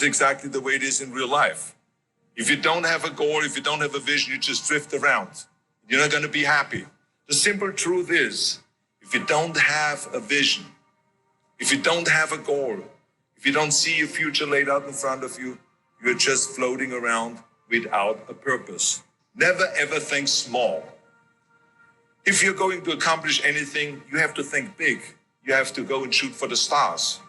exactly the way it is in real life. If you don't have a goal, if you don't have a vision, you just drift around. You're not going to be happy. The simple truth is, if you don't have a vision, if you don't have a goal, if you don't see your future laid out in front of you, you're just floating around without a purpose. Never ever think small. If you're going to accomplish anything, you have to think big. You have to go and shoot for the stars.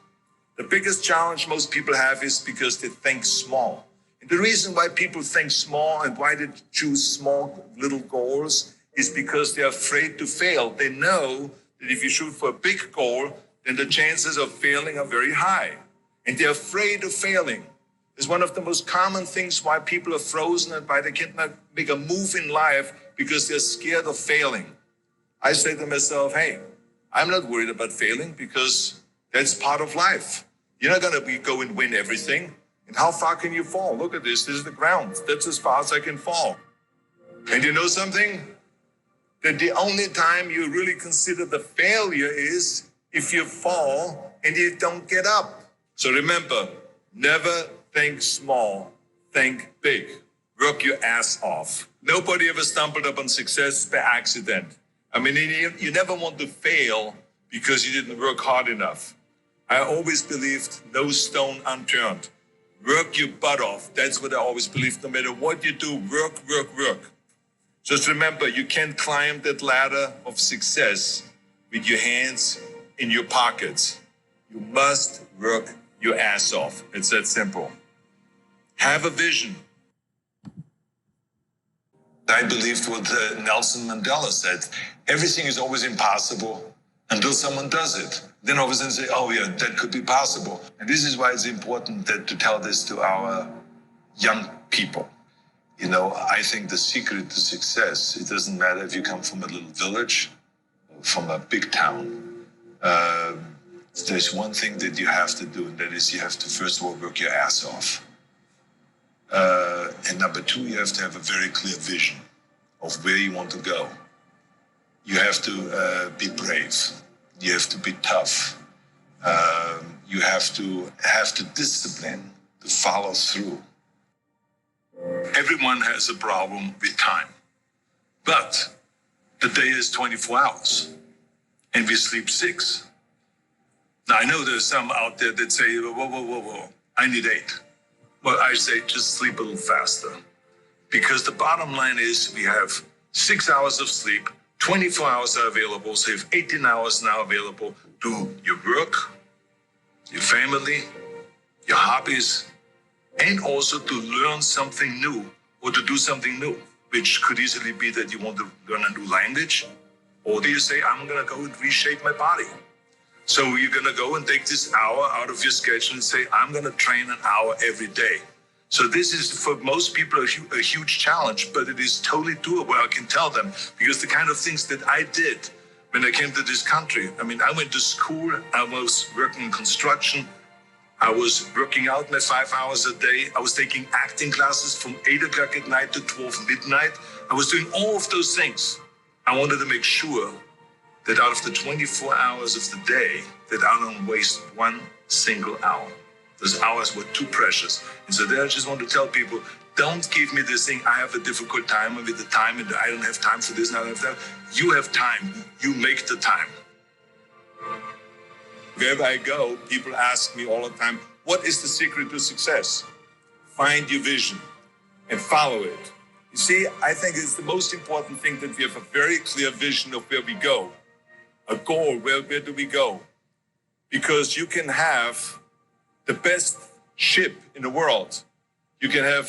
The biggest challenge most people have is because they think small. And the reason why people think small and why they choose small little goals is because they're afraid to fail. They know that if you shoot for a big goal, then the chances of failing are very high. And they're afraid of failing. It's one of the most common things why people are frozen and why they cannot make a move in life, because they're scared of failing. I say to myself, hey, I'm not worried about failing because that's part of life. You're not going to go and win everything. And how far can you fall? Look at this. This is the ground. That's as far as I can fall. And you know something? That the only time you really consider the failure is if you fall and you don't get up. So remember, never think small, think big. Work your ass off. Nobody ever stumbled upon success by accident. I mean, you never want to fail because you didn't work hard enough. I always believed no stone unturned. Work your butt off. That's what I always believed. No matter what you do, work, work, work. Just remember, you can't climb that ladder of success with your hands in your pockets. You must work your ass off. It's that simple. Have a vision. I believed what Nelson Mandela said. Everything is always impossible until someone does it. Then all of a sudden say, oh yeah, that could be possible. And this is why it's important to tell this to our young people. You know, I think the secret to success, it doesn't matter if you come from a little village or from a big town. There's one thing that you have to do, and that is you have to first of all work your ass off. And number two, you have to have a very clear vision of where you want to go. You have to be brave. You have to be tough. You have to discipline to follow through. Everyone has a problem with time, but the day is 24 hours and we sleep 6. Now I know there's some out there that say, whoa, I need 8. Well, I say just sleep a little faster, because the bottom line is we have 6 hours of sleep, 24 hours are available, so you have 18 hours now available to your work, your family, your hobbies, and also to learn something new or to do something new, which could easily be that you want to learn a new language, or do you say, I'm going to go and reshape my body. So you're going to go and take this hour out of your schedule and say, I'm going to train an hour every day. So this is, for most people, a huge challenge, but it is totally doable, I can tell them, because the kind of things that I did when I came to this country, I mean, I went to school, I was working in construction, I was working out my 5 hours a day, I was taking acting classes from 8 o'clock at night to 12 midnight. I was doing all of those things. I wanted to make sure that out of the 24 hours of the day, that I don't waste one single hour. Those hours were too precious. And so there I just want to tell people, don't give me this thing, I have a difficult time with the time and I don't have time for this and I don't have that. You have time, you make the time. Wherever I go, people ask me all the time, what is the secret to success? Find your vision and follow it. You see, I think it's the most important thing that we have a very clear vision of where we go. A goal, where do we go? Because you can have the best ship in the world. You can have